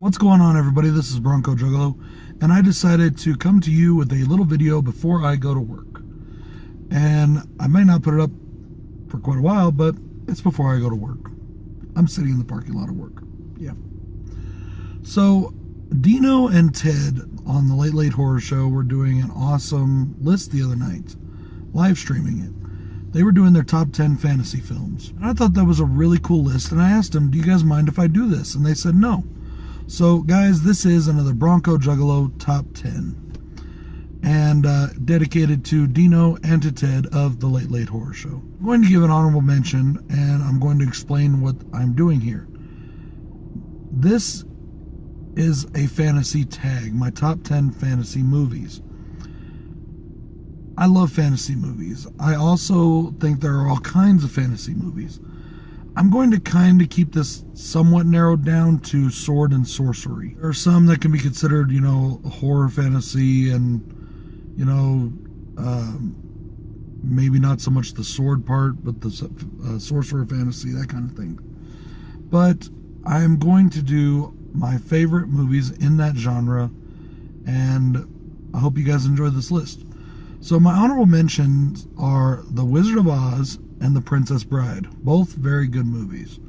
What's going on, everybody? This is BroncoJuggalo, and I decided to come to you with a little video before I go to work. And I might not put it up for quite a while, but it's before I go to work. I'm sitting in the parking lot of work. Yeah. So, Dino and Ted on the Late Late Horror Show were doing an awesome list the other night, live streaming it. They were doing their top 10 fantasy films. And I thought that was a really cool list, and I asked them, do you guys mind if I do this? And they said no. So, guys, this is another Bronco Juggalo Top 10, and dedicated to Dino and to Ted of the Late Late Horror Show. I'm going to give an honorable mention, and I'm going to explain what I'm doing here. This is a fantasy tag, my top 10 fantasy movies. I love fantasy movies. I also think there are all kinds of fantasy movies. I'm going to kind of keep this somewhat narrowed down to sword and sorcery. There are some that can be considered, horror fantasy and, maybe not so much the sword part, but the sorcerer fantasy, that kind of thing. But I'm going to do my favorite movies in that genre, and I hope you guys enjoy this list. So my honorable mentions are The Wizard of Oz and The Princess Bride. Both very good movies.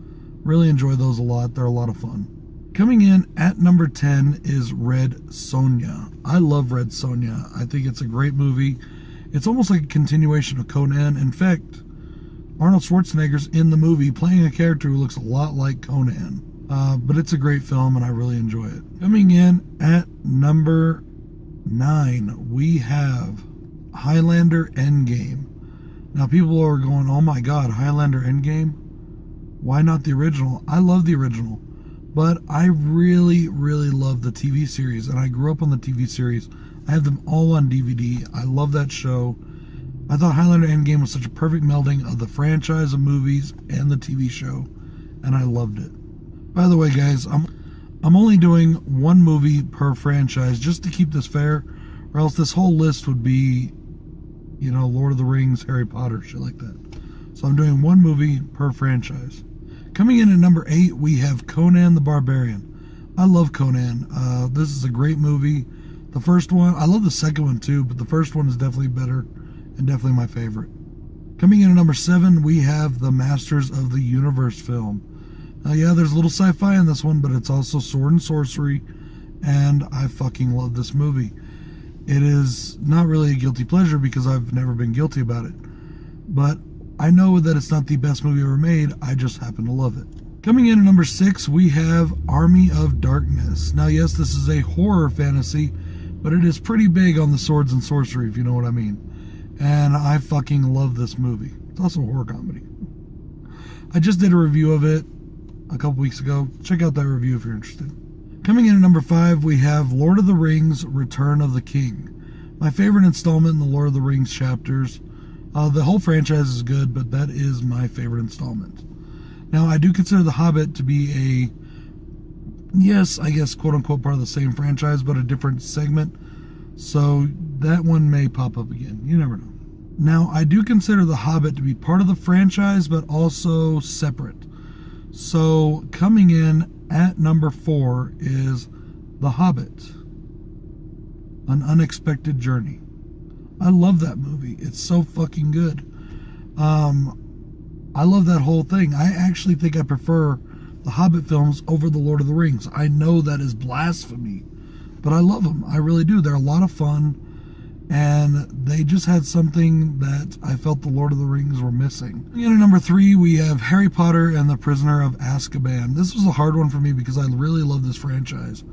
Really enjoy those a lot. They're a lot of fun. Coming in at number 10 is Red Sonja. I love Red Sonja. I think it's a great movie. It's almost like a continuation of Conan. In fact, Arnold Schwarzenegger's in the movie playing a character who looks a lot like Conan. But it's a great film and I really enjoy it. Coming in at number 9, we have Highlander Endgame. Now, people are going, oh my god, Highlander Endgame? Why not the original? I love the original, but I really, really love the TV series, and I grew up on the TV series. I have them all on DVD. I love that show. I thought Highlander Endgame was such a perfect melding of the franchise of movies and the TV show, and I loved it. By the way, guys, I'm only doing one movie per franchise just to keep this fair, or else this whole list would be Lord of the Rings, Harry Potter, shit like that. So I'm doing one movie per franchise. Coming in at number 8, we have Conan the Barbarian. I love Conan. This is a great movie. The first one, I love the second one too, but the first one is definitely better and definitely my favorite. Coming in at number 7, we have the Masters of the Universe film. Yeah, there's a little sci-fi in this one, but it's also sword and sorcery, and I fucking love this movie. It is not really a guilty pleasure because I've never been guilty about it. But I know that it's not the best movie ever made. I just happen to love it. Coming in at number 6, we have Army of Darkness. Now, yes, this is a horror fantasy, but it is pretty big on the swords and sorcery, if you know what I mean. And I fucking love this movie. It's also a horror comedy. I just did a review of it a couple weeks ago. Check out that review if you're interested. Coming in at number 5, we have Lord of the Rings, Return of the King. My favorite installment in the Lord of the Rings chapters. The whole franchise is good, but that is my favorite installment. Now, I do consider The Hobbit to be yes, I guess, quote-unquote, part of the same franchise, but a different segment. So that one may pop up again. You never know. Now, I do consider The Hobbit to be part of the franchise, but also separate. So, coming in at number 4 is The Hobbit, An Unexpected Journey. I love that movie. It's so fucking good. I love that whole thing. I actually think I prefer the Hobbit films over the Lord of the Rings. I know that is blasphemy, but I love them. I really do. They're a lot of fun, and they just had something that I felt the Lord of the Rings were missing. And at number 3, we have Harry Potter and the Prisoner of Azkaban. This was a hard one for me because I really love this franchise.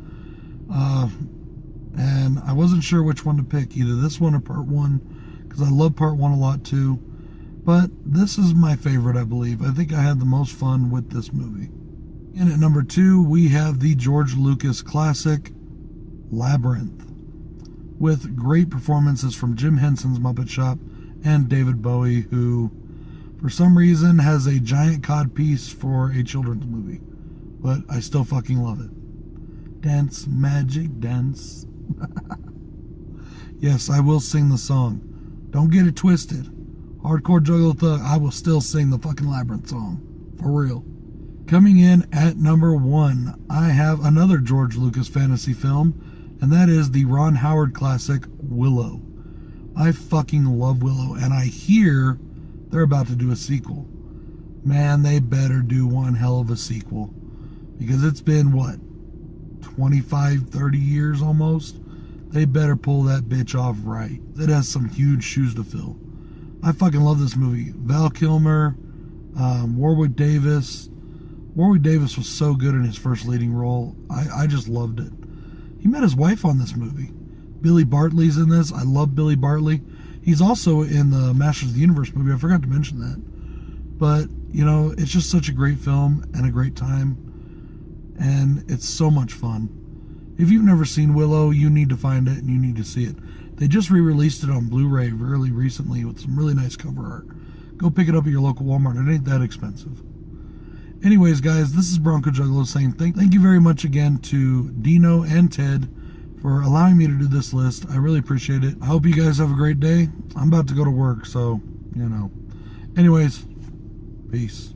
And I wasn't sure which one to pick, either this one or part 1, because I love part 1 a lot too. But this is my favorite, I believe. I think I had the most fun with this movie. And at number 2, we have the George Lucas classic, Labyrinth, with great performances from Jim Henson's Muppet Shop and David Bowie, who, for some reason, has a giant codpiece for a children's movie. But I still fucking love it. Dance, magic, dance. Yes, I will sing the song. Don't get it twisted. Hardcore Juggalo Thug, I will still sing the fucking Labyrinth song. For real. Coming in at number 1, I have another George Lucas fantasy film, and that is the Ron Howard classic, Willow. I fucking love Willow, and I hear they're about to do a sequel. Man, they better do one hell of a sequel. Because it's been, 25, 30 years almost? They better pull that bitch off right. It has some huge shoes to fill. I fucking love this movie. Val Kilmer, Warwick Davis. Warwick Davis was so good in his first leading role. I just loved it. He met his wife on this movie. Billy Bartley's in this. I love Billy Bartley. He's also in the Masters of the Universe movie. I forgot to mention that. But, it's just such a great film and a great time. And it's so much fun. If you've never seen Willow, you need to find it and you need to see it. They just re-released it on Blu-ray really recently with some really nice cover art. Go pick it up at your local Walmart. It ain't that expensive. Anyways, guys, this is BroncoJuggalo's saying thank you very much again to Dino and Ted for allowing me to do this list. I really appreciate it. I hope you guys have a great day. I'm about to go to work, so, Anyways, peace.